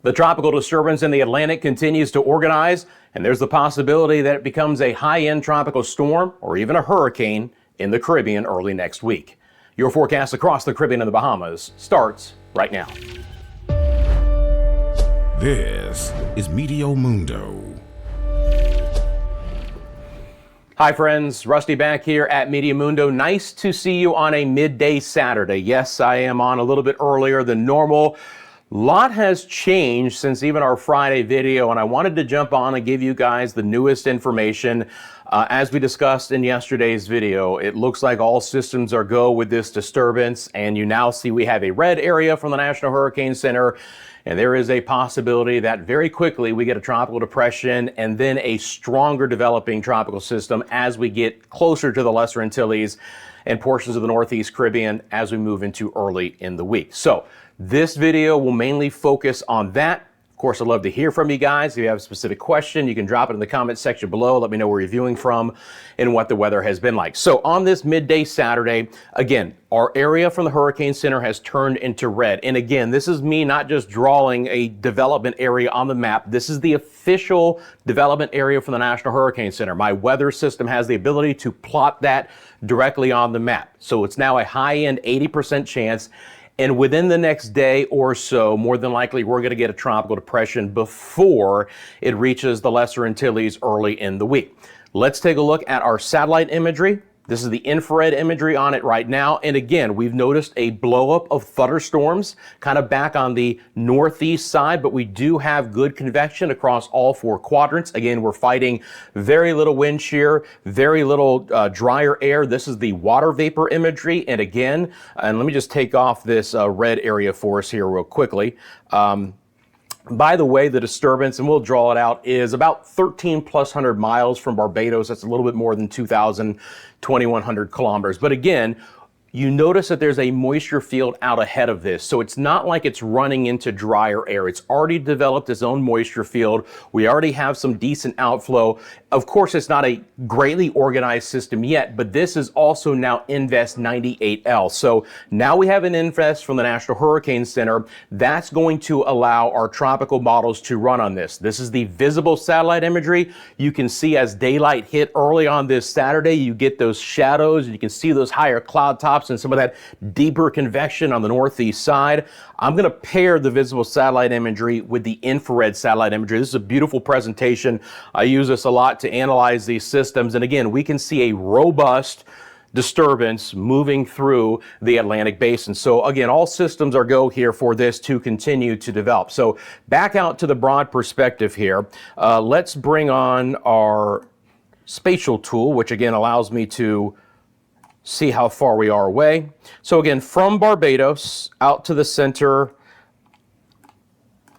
The tropical disturbance in the Atlantic continues to organize, and there's the possibility that it becomes a high-end tropical storm or even a hurricane in the Caribbean early next week. Your forecast across the Caribbean and the Bahamas starts right now. This is Meteo Mundo. Hi friends, Rusty back here at Meteo Mundo. Nice to see you on a midday Saturday. Yes, I am on a little bit earlier than normal. Lot has changed since even our Friday video, and I wanted to jump on and give you guys the newest information. As we discussed in yesterday's video, it looks like all systems are go with this disturbance, and you now see we have a red area from the National Hurricane Center, and there is a possibility that very quickly we get a tropical depression and then a stronger developing tropical system as we get closer to the Lesser Antilles and portions of the Northeast Caribbean as we move into early in the week. So this video will mainly focus on that. Of course, I'd love to hear from you guys. If you have a specific question, you can drop it in the comment section below. Let me know where you're viewing from and what the weather has been like. So on this midday Saturday, again, our area from the Hurricane Center has turned into red. And again, this is me not just drawing a development area on the map. This is the official development area from the National Hurricane Center. My weather system has the ability to plot that directly on the map. So it's now a high-end 80% chance. And within the next day or so, more than likely, we're going to get a tropical depression before it reaches the Lesser Antilles early in the week. Let's take a look at our satellite imagery. This is the infrared imagery on it right now. And again, we've noticed a blowup of thunderstorms kind of back on the northeast side, but we do have good convection across all four quadrants. Again, we're fighting very little wind shear, very little drier air. This is the water vapor imagery. And again, and let me just take off this red area for us here real quickly. By the way, the disturbance, and we'll draw it out, is about 1,300+ miles from Barbados. That's a little bit more than 2,100 kilometers. But again, you notice that there's a moisture field out ahead of this. So it's not like it's running into drier air. It's already developed its own moisture field. We already have some decent outflow. Of course, it's not a greatly organized system yet, but this is also now Invest 98L. So now we have an Invest from the National Hurricane Center. That's going to allow our tropical models to run on this. This is the visible satellite imagery. You can see as daylight hit early on this Saturday, you get those shadows, and you can see those higher cloud tops and some of that deeper convection on the northeast side. I'm going to pair the visible satellite imagery with the infrared satellite imagery. This is a beautiful presentation. I use this a lot to analyze these systems. And again, we can see a robust disturbance moving through the Atlantic basin. So again, all systems are go here for this to continue to develop. So back out to the broad perspective here. Let's bring on our spatial tool, which again allows me to see how far we are away. So again, from Barbados out to the center,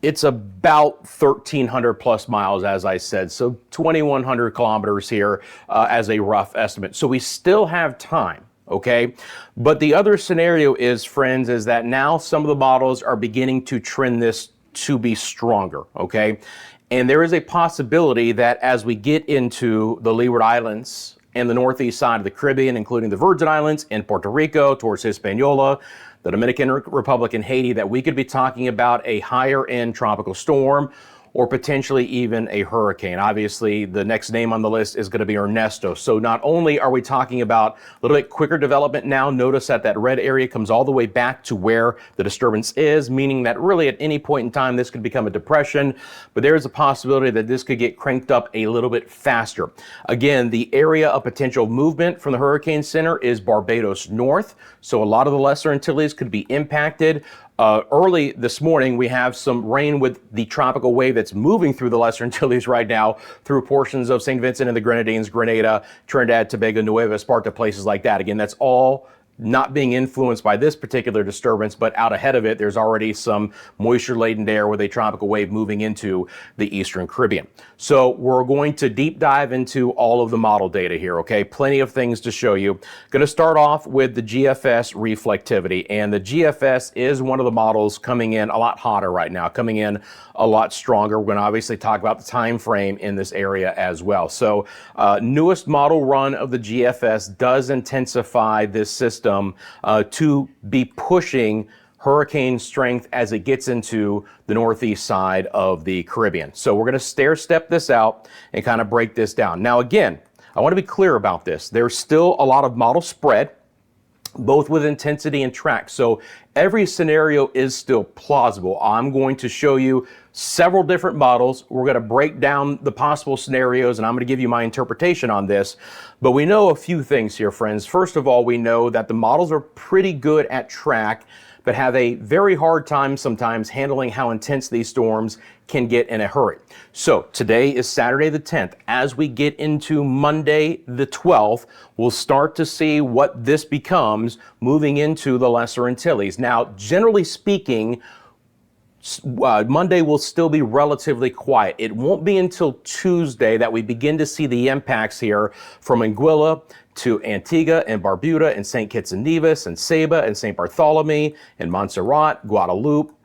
it's about 1,300+ miles, as I said. So 2,100 kilometers here as a rough estimate. So we still have time, okay? But the other scenario is, friends, is that now some of the models are beginning to trend this to be stronger, okay? And there is a possibility that as we get into the Leeward Islands and the northeast side of the Caribbean, including the Virgin Islands and Puerto Rico towards Hispaniola, the Dominican Republic and Haiti, that we could be talking about a higher end tropical storm or potentially even a hurricane. Obviously, the next name on the list is going to be Ernesto. So not only are we talking about a little bit quicker development now, notice that that red area comes all the way back to where the disturbance is, meaning that really at any point in time, this could become a depression, but there is a possibility that this could get cranked up a little bit faster. Again, the area of potential movement from the Hurricane Center is Barbados North. So a lot of the Lesser Antilles could be impacted. Early this morning, we have some rain with the tropical wave that's moving through the Lesser Antilles right now through portions of St. Vincent and the Grenadines, Grenada, Trinidad, Tobago, Nueva Esparta, places like that. Again, that's all not being influenced by this particular disturbance, but out ahead of it, there's already some moisture-laden air with a tropical wave moving into the Eastern Caribbean. So we're going to deep dive into all of the model data here, okay? Plenty of things to show you. Going to start off with the GFS reflectivity, and the GFS is one of the models coming in a lot hotter right now, coming in a lot stronger. We're going to obviously talk about the time frame in this area as well. So newest model run of the GFS does intensify this system to be pushing hurricane strength as it gets into the northeast side of the Caribbean. So we're going to stair step this out and kind of break this down. Now, again, I want to be clear about this. There's still a lot of model spread, both with intensity and track. So every scenario is still plausible. I'm going to show you several different models. We're going to break down the possible scenarios, and I'm going to give you my interpretation on this. But we know a few things here, friends. First of all, we know that the models are pretty good at track, but have a very hard time sometimes handling how intense these storms can get in a hurry. So today is Saturday the 10th. As we get into Monday the 12th, we'll start to see what this becomes moving into the Lesser Antilles. Now, generally speaking, Monday will still be relatively quiet. It won't be until Tuesday that we begin to see the impacts here from Anguilla to Antigua and Barbuda and St. Kitts and Nevis and Saba and St. Bartholomew and Montserrat, Guadeloupe,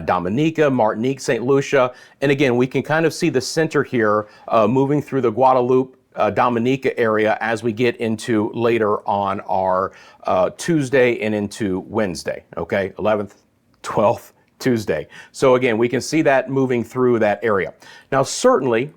Dominica, Martinique, St. Lucia. And again, we can kind of see the center here moving through the Guadeloupe, Dominica area as we get into later on our Tuesday and into Wednesday, okay? 11th, 12th, Tuesday. So again, we can see that moving through that area. Now, certainly,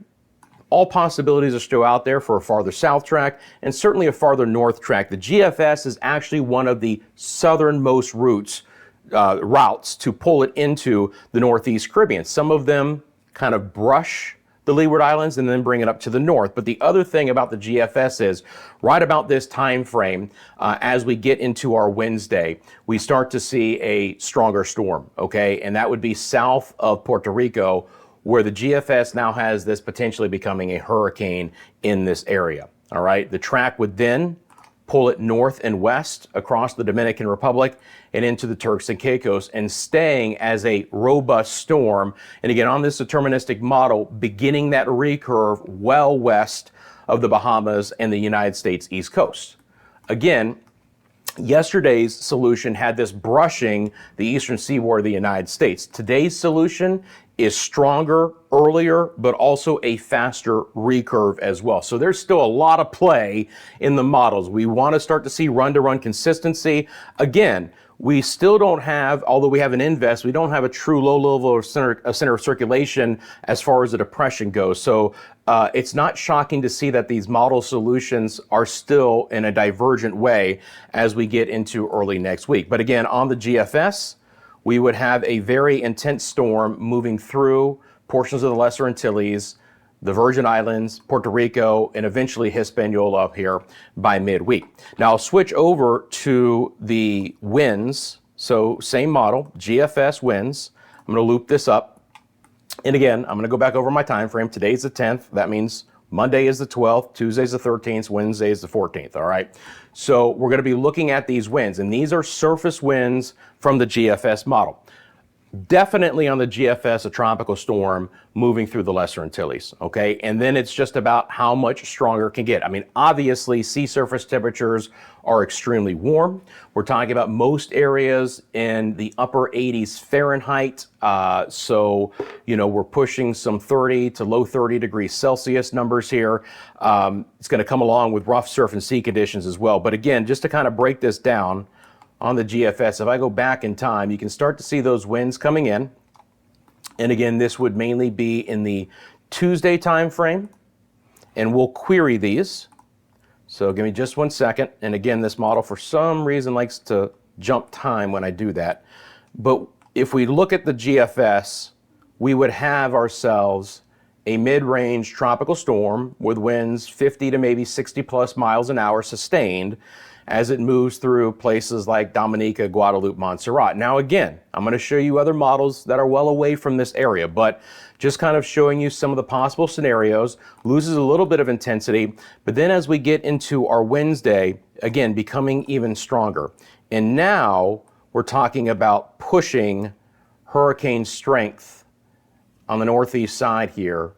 all possibilities are still out there for a farther south track and certainly a farther north track. The GFS is actually one of the southernmost routes to pull it into the Northeast Caribbean. Some of them kind of brush the Leeward Islands and then bring it up to the north. But the other thing about the GFS is right about this time frame, as we get into our Wednesday, we start to see a stronger storm, okay? And that would be south of Puerto Rico, where the GFS now has this potentially becoming a hurricane in this area, all right? The track would then pull it north and west across the Dominican Republic and into the Turks and Caicos, and staying as a robust storm. And again, on this deterministic model, beginning that recurve well west of the Bahamas and the United States East Coast. Again, yesterday's solution had this brushing the eastern seaboard of the United States. Today's solution is stronger, earlier, but also a faster recurve as well. So there's still a lot of play in the models. We want to start to see run-to-run consistency. Again, we still don't have, although we have an invest, we don't have a true low level of center of circulation as far as the depression goes. So it's not shocking to see that these model solutions are still in a divergent way as we get into early next week. But again, on the GFS, we would have a very intense storm moving through portions of the Lesser Antilles, the Virgin Islands, Puerto Rico, and eventually Hispaniola up here by midweek. Now I'll switch over to the winds. So same model, GFS winds. I'm going to loop this up. And again, I'm going to go back over my time frame. Today's the 10th. That means Monday is the 12th, Tuesday's the 13th, Wednesday is the 14th, all right? So we're going to be looking at these winds, and these are surface winds from the GFS model. Definitely on the GFS, a tropical storm moving through the Lesser Antilles, okay? And then it's just about how much stronger it can get. I mean, obviously, sea surface temperatures are extremely warm. We're talking about most areas in the upper 80s Fahrenheit. So, you know, we're pushing some 30 to low 30 degrees Celsius numbers here. It's going to come along with rough surf and sea conditions as well. But again, just to kind of break this down, on the GFS, if I go back in time, you can start to see those winds coming in. And again, this would mainly be in the Tuesday time frame, and we'll query these. So give me just 1 second. And again, this model for some reason likes to jump time when I do that. But if we look at the GFS, we would have ourselves a mid-range tropical storm with winds 50 to maybe 60 plus miles an hour sustained as it moves through places like Dominica, Guadeloupe, Montserrat. Now again, I'm going to show you other models that are well away from this area, but just kind of showing you some of the possible scenarios, loses a little bit of intensity, but then as we get into our Wednesday, again, becoming even stronger. And now we're talking about pushing hurricane strength on the northeast side here,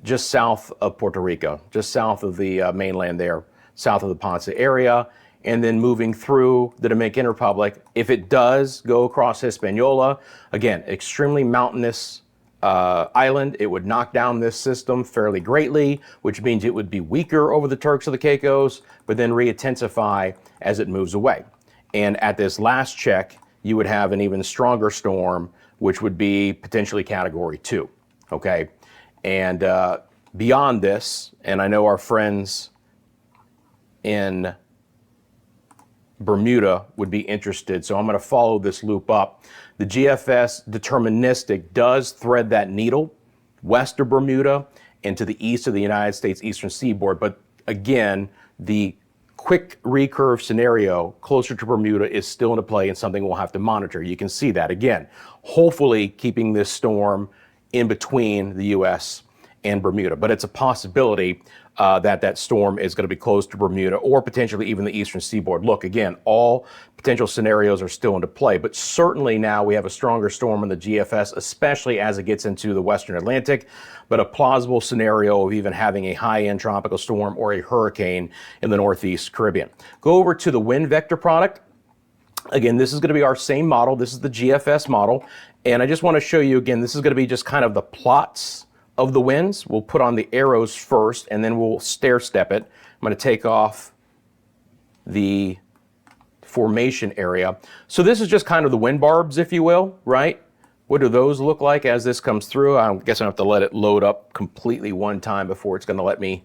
just south of Puerto Rico, just south of the mainland there, south of the Ponce area, and then moving through the Dominican Republic. If it does go across Hispaniola, again, extremely mountainous island, it would knock down this system fairly greatly, which means it would be weaker over the Turks of the Caicos, but then re-intensify as it moves away. And at this last check, you would have an even stronger storm, which would be potentially Category 2, okay? And beyond this, and I know our friends in Bermuda would be interested, so I'm going to follow this loop up. The GFS deterministic does thread that needle west of Bermuda and to the east of the United States eastern seaboard, but again, the quick recurve scenario closer to Bermuda is still into play and something we'll have to monitor. You can see that again, hopefully keeping this storm in between the U.S. and Bermuda, but it's a possibility that storm is going to be close to Bermuda or potentially even the eastern seaboard. Look, again, all potential scenarios are still into play, but certainly now we have a stronger storm in the GFS, especially as it gets into the western Atlantic, but a plausible scenario of even having a high-end tropical storm or a hurricane in the northeast Caribbean. Go over to the wind vector product. Again, this is going to be our same model. This is the GFS model, and I just want to show you again, this is going to be just kind of the plots of the winds. We'll put on the arrows first and then we'll stair step it. I'm going to take off the formation area. So this is just kind of the wind barbs, if you will, right? What do those look like as this comes through? I guess I have to let it load up completely one time before it's going to let me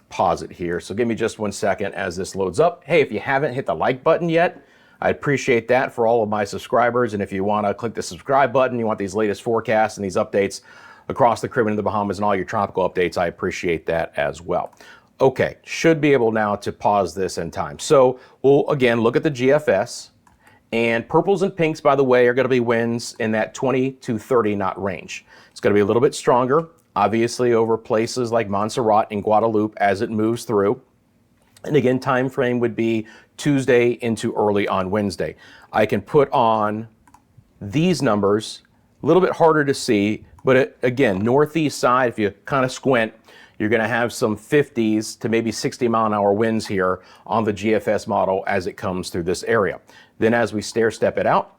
pause it here. So give me just 1 second as this loads up. Hey, if you haven't hit the like button yet, I appreciate that for all of my subscribers. And if you want to click the subscribe button, you want these latest forecasts and these updates across the Caribbean and the Bahamas and all your tropical updates, I appreciate that as well. Okay, should be able now to pause this in time. So we'll again look at the GFS, and purples and pinks, by the way, are going to be winds in that 20 to 30 knot range. It's going to be a little bit stronger, obviously over places like Montserrat and Guadeloupe as it moves through. And again, time frame would be Tuesday into early on Wednesday. I can put on these numbers, a little bit harder to see, but again, northeast side, if you kind of squint, you're going to have some 50s to maybe 60-mile-an-hour winds here on the GFS model as it comes through this area. Then as we stair step it out,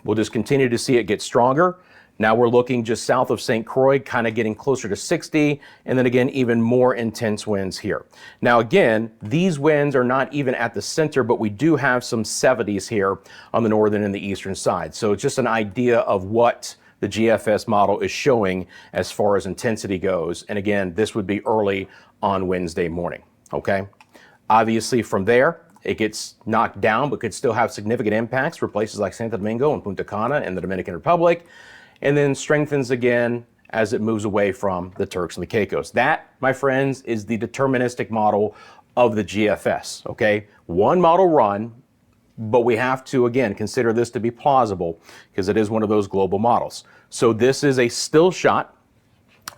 we'll just continue to see it get stronger. Now we're looking just south of St. Croix, kind of getting closer to 60, and then again, even more intense winds here. Now again, these winds are not even at the center, but we do have some 70s here on the northern and the eastern side. So it's just an idea of what the GFS model is showing as far as intensity goes. And again, this would be early on Wednesday morning, okay? Obviously from there, it gets knocked down, but could still have significant impacts for places like Santo Domingo and Punta Cana and the Dominican Republic, and then strengthens again as it moves away from the Turks and the Caicos. That, my friends, is the deterministic model of the GFS, okay? One model run, but we have to, again, consider this to be plausible because it is one of those global models. So this is a still shot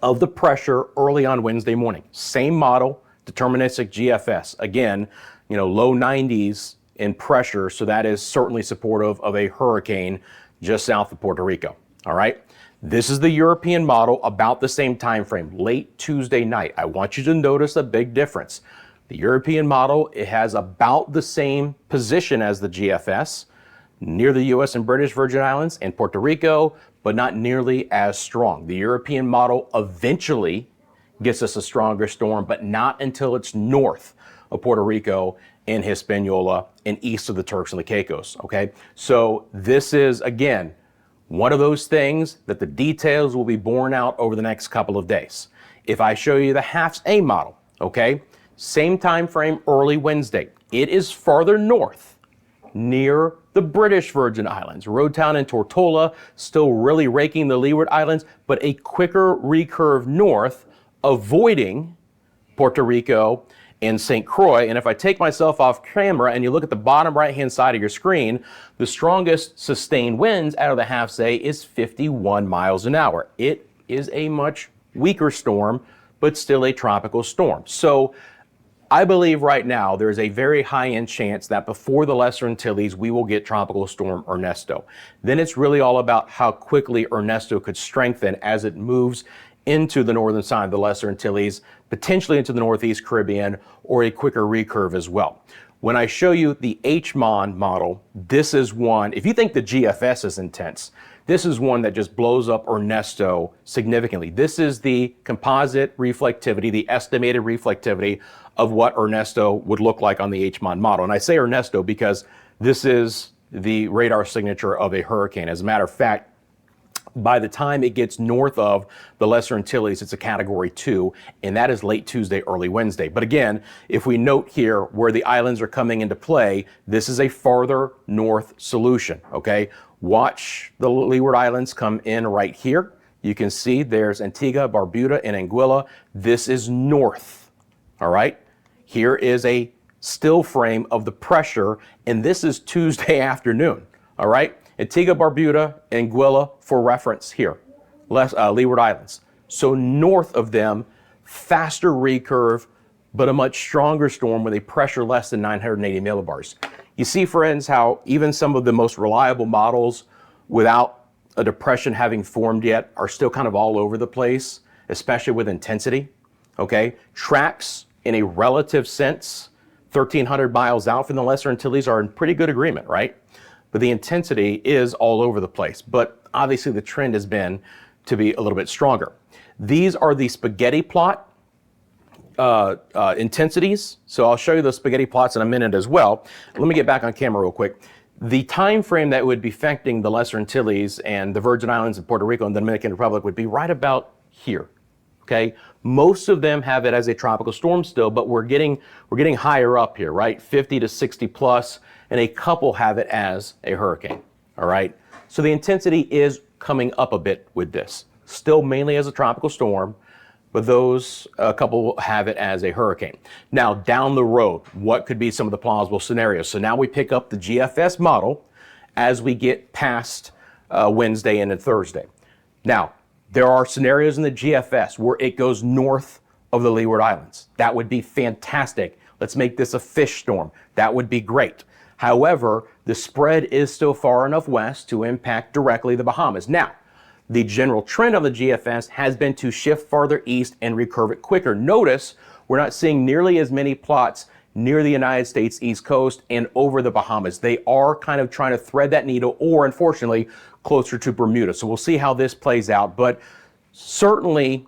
of the pressure early on Wednesday morning. Same model, deterministic GFS. Again, low 90s in pressure, so that is certainly supportive of a hurricane just south of Puerto Rico. All right, this is the European model, about the same time frame, late Tuesday night. I want you to notice a big difference. The European model, it has about the same position as the GFS, near the US and British Virgin Islands and Puerto Rico, but not nearly as strong. The European model eventually gets us a stronger storm, but not until it's north of Puerto Rico and Hispaniola and east of the Turks and the Caicos, okay? So this is, again, one of those things that the details will be borne out over the next couple of days. If I show you the HAFS A model, okay, same time frame, early Wednesday. It is farther north, near the British Virgin Islands. Roadtown and Tortola still really raking the Leeward Islands, but a quicker recurve north, avoiding Puerto Rico and St. Croix. And if I take myself off camera and you look at the bottom right-hand side of your screen, the strongest sustained winds out of the HAFS A is 51 miles an hour. It is a much weaker storm, but still a tropical storm. So I believe right now there's a very high-end chance that before the Lesser Antilles, we will get Tropical Storm Ernesto. Then it's really all about how quickly Ernesto could strengthen as it moves into the northern side of the Lesser Antilles, potentially into the Northeast Caribbean, or a quicker recurve as well. When I show you the HMON model, this is one, if you think the GFS is intense, this is one that just blows up Ernesto significantly. This is the composite reflectivity, the estimated reflectivity of what Ernesto would look like on the HMON model. And I say Ernesto because This is the radar signature of a hurricane. As a matter of fact, by the time it gets north of the Lesser Antilles, it's a Category 2, and that is late Tuesday, early Wednesday. But again, if we note here where the islands are coming into play, this is a farther north solution, okay? Watch the Leeward Islands come in right here. You can see there's Antigua, Barbuda, and Anguilla. This is north, all right? Here is a still frame of the pressure, and this is Tuesday afternoon, all right? Antigua, Barbuda, Anguilla for reference here, Leeward Islands. So north of them, faster recurve, but a much stronger storm with a pressure less than 980 millibars. You see, friends, how even some of the most reliable models without a depression having formed yet are still kind of all over the place, especially with intensity, okay? Tracks in a relative sense, 1,300 miles out from the Lesser Antilles are in pretty good agreement, right? But the intensity is all over the place. But obviously the trend has been to be a little bit stronger. These are the spaghetti plot intensities. So I'll show you the spaghetti plots in a minute as well. Let me get back on camera real quick. The time frame that would be affecting the Lesser Antilles and the Virgin Islands and Puerto Rico and the Dominican Republic would be right about here. Okay, most of them have it as a tropical storm still, but we're getting higher up here, right? 50 to 60 plus, and a couple have it as a hurricane. All right, so the intensity is coming up a bit with this. Still mainly as a tropical storm, but a couple have it as a hurricane. Now down the road, what could be some of the plausible scenarios? So now we pick up the GFS model as we get past Wednesday and then Thursday. Now, there are scenarios in the GFS where it goes north of the Leeward Islands. That would be fantastic. Let's make this a fish storm. That would be great. However, the spread is still far enough west to impact directly the Bahamas. Now, the general trend of the GFS has been to shift farther east and recurve it quicker. Notice we're not seeing nearly as many plots near the United States East Coast and over the Bahamas. They are kind of trying to thread that needle, or unfortunately, closer to Bermuda. So we'll see how this plays out. But certainly,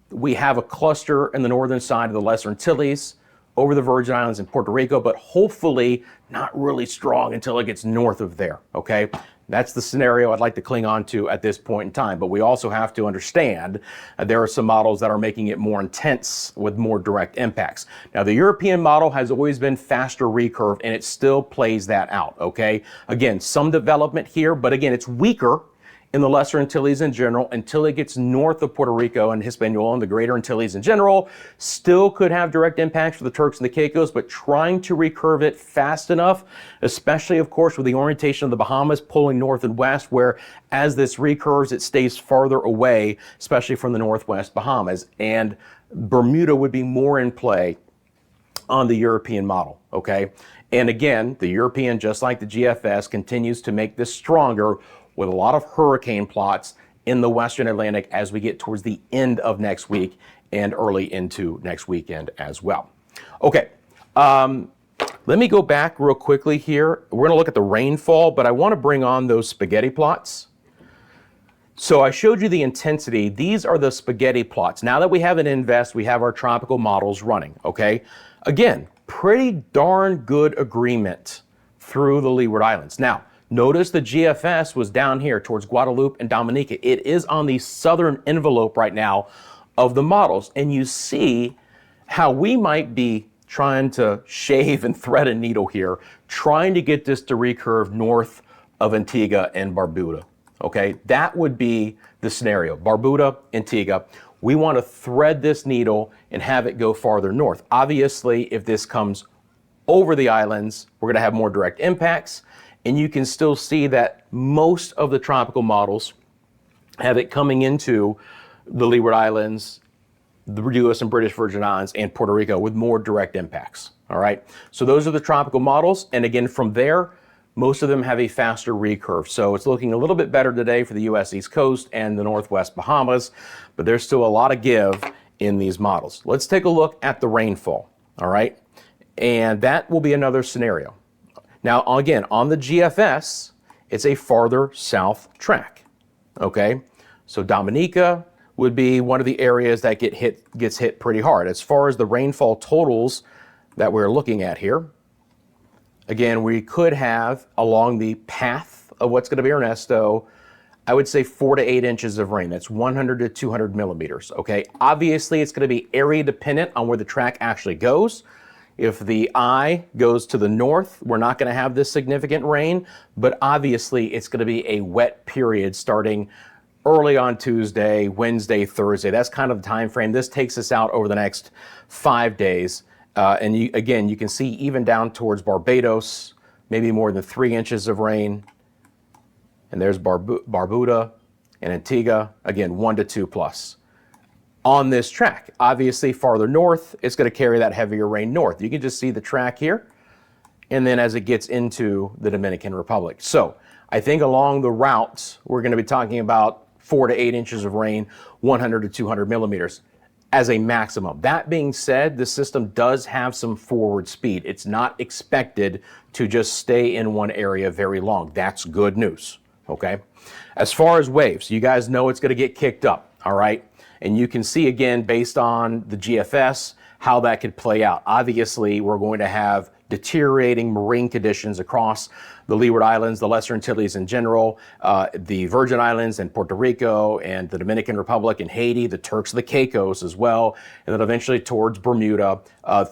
we have a cluster in the northern side of the Lesser Antilles, over the Virgin Islands and Puerto Rico, but hopefully not really strong until it gets north of there, okay? That's the scenario I'd like to cling on to at this point in time. But we also have to understand there are some models that are making it more intense with more direct impacts. Now, the European model has always been faster recurve, and it still plays that out, okay? Again, some development here, but again, it's weaker in the Lesser Antilles in general until it gets north of Puerto Rico and Hispaniola and the Greater Antilles in general. Still could have direct impacts for the Turks and the Caicos, but trying to recurve it fast enough, especially, of course, with the orientation of the Bahamas pulling north and west, where as this recurves, it stays farther away, especially from the northwest Bahamas. And Bermuda would be more in play on the European model, okay? And again, the European, just like the GFS, continues to make this stronger with a lot of hurricane plots in the Western Atlantic as we get towards the end of next week and early into next weekend as well. Okay, let me go back real quickly here. We're gonna look at the rainfall, but I wanna bring on those spaghetti plots. So I showed you the intensity. These are the spaghetti plots. Now that we have an invest, we have our tropical models running, okay? Again, pretty darn good agreement through the Leeward Islands. Now, notice the GFS was down here towards Guadeloupe and Dominica. It is on the southern envelope right now of the models. And you see how we might be trying to shave and thread a needle here, trying to get this to recurve north of Antigua and Barbuda. Okay, that would be the scenario. Barbuda, Antigua. We want to thread this needle and have it go farther north. Obviously, if this comes over the islands, we're going to have more direct impacts. And you can still see that most of the tropical models have it coming into the Leeward Islands, the US and British Virgin Islands, and Puerto Rico with more direct impacts. All right. So those are the tropical models. And again, from there, most of them have a faster recurve. So it's looking a little bit better today for the US East Coast and the Northwest Bahamas, but there's still a lot of give in these models. Let's take a look at the rainfall. All right. And that will be another scenario. Now, again, on the GFS, it's a farther south track, okay? So Dominica would be one of the areas that gets hit pretty hard. As far as the rainfall totals that we're looking at here, again, we could have along the path of what's going to be Ernesto, I would say 4 to 8 inches of rain. That's 100 to 200 millimeters, okay? Obviously, it's going to be area dependent on where the track actually goes. If the eye goes to the north, we're not going to have this significant rain, but obviously it's going to be a wet period starting early on Tuesday, Wednesday, Thursday. That's kind of the time frame. This takes us out over the next 5 days. And again, you can see even down towards Barbados, maybe more than 3 inches of rain. And there's Barbuda and Antigua, again, 1 to 2 plus. On this track, obviously farther north, it's going to carry that heavier rain north. You can just see the track here, and then as it gets into the Dominican Republic. So I think along the routes, we're going to be talking about 4 to 8 inches of rain, 100 to 200 millimeters as a maximum. That being said, the system does have some forward speed. It's not expected to just stay in one area very long. That's good news, okay? As far as waves, you guys know it's going to get kicked up, all right? And you can see again, based on the GFS, how that could play out. Obviously, we're going to have deteriorating marine conditions across the Leeward Islands, the Lesser Antilles in general, the Virgin Islands and Puerto Rico and the Dominican Republic and Haiti, the Turks and the Caicos as well, and then eventually towards Bermuda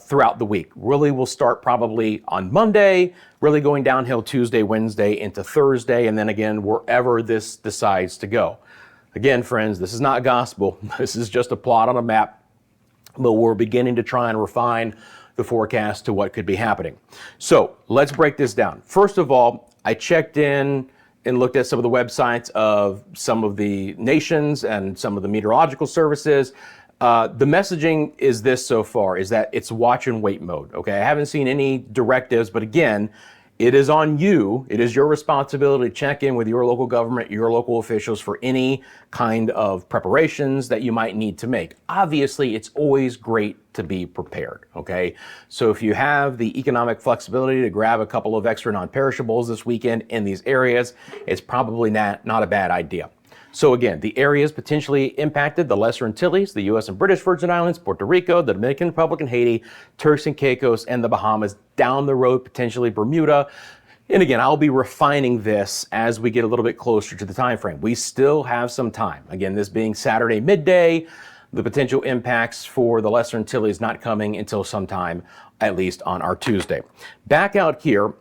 throughout the week. Really, we'll start probably on Monday, really going downhill Tuesday, Wednesday into Thursday, and then again, wherever this decides to go. Again, friends, this is not gospel. This is just a plot on a map, but we're beginning to try and refine the forecast to what could be happening. So let's break this down. First of all, I checked in and looked at some of the websites of some of the nations and some of the meteorological services. The messaging is this so far, is that it's watch and wait mode, okay? I haven't seen any directives, but again, it is on you. It is your responsibility to check in with your local government, your local officials for any kind of preparations that you might need to make. Obviously, it's always great to be prepared, okay? So if you have the economic flexibility to grab a couple of extra non-perishables this weekend in these areas, it's probably not a bad idea. So again, the areas potentially impacted: the Lesser Antilles, the U.S. and British Virgin Islands, Puerto Rico, the Dominican Republic and Haiti, Turks and Caicos, and the Bahamas. Down the road, potentially Bermuda. And again, I'll be refining this as we get a little bit closer to the time frame. We still have some time. Again, this being Saturday midday, the potential impacts for the Lesser Antilles not coming until sometime, at least on our Tuesday. Back out here,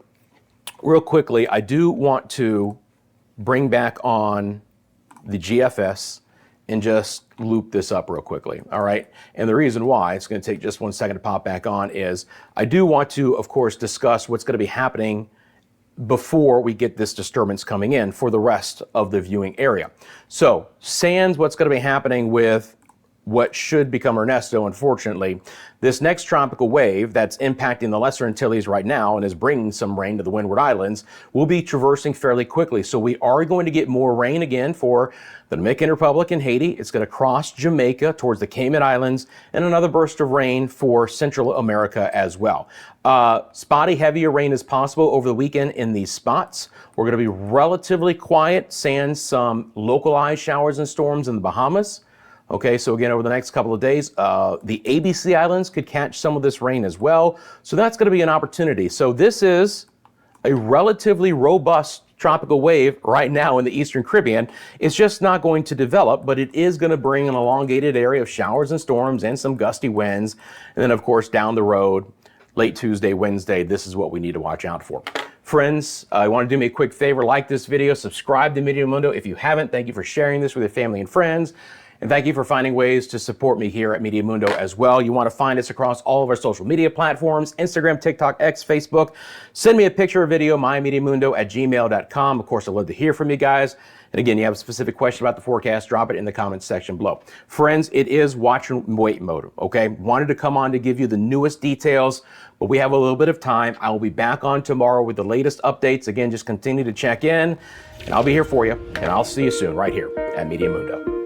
real quickly, I do want to bring back on the GFS and just loop this up real quickly, all right? And the reason why, it's gonna take just 1 second to pop back on, is I do want to, of course, discuss what's gonna be happening before we get this disturbance coming in for the rest of the viewing area. So, sans what's gonna be happening with what should become Ernesto, unfortunately, this next tropical wave that's impacting the Lesser Antilles right now and is bringing some rain to the Windward Islands will be traversing fairly quickly. So we are going to get more rain again for the Dominican Republic and Haiti. It's going to cross Jamaica towards the Cayman Islands, and another burst of rain for Central America as well. Spotty heavier rain is possible over the weekend in these spots. We're going to be relatively quiet, sans some localized showers and storms in the Bahamas. Okay, so again, over the next couple of days, the ABC Islands could catch some of this rain as well. So that's going to be an opportunity. So this is a relatively robust tropical wave right now in the Eastern Caribbean. It's just not going to develop, but it is going to bring an elongated area of showers and storms and some gusty winds. And then, of course, down the road, late Tuesday, Wednesday, this is what we need to watch out for. Friends, you want to do me a quick favor, like this video, subscribe to Meteo Mundo. If you haven't, thank you for sharing this with your family and friends. And thank you for finding ways to support me here at Meteo Mundo as well. You want to find us across all of our social media platforms: Instagram, TikTok, X, Facebook. Send me a picture or video, mymeteomundo@gmail.com. Of course, I'd love to hear from you guys. And again, you have a specific question about the forecast, drop it in the comments section below. Friends, it is watch and wait mode, okay? Wanted to come on to give you the newest details, but we have a little bit of time. I will be back on tomorrow with the latest updates. Again, just continue to check in, and I'll be here for you, and I'll see you soon right here at Meteo Mundo.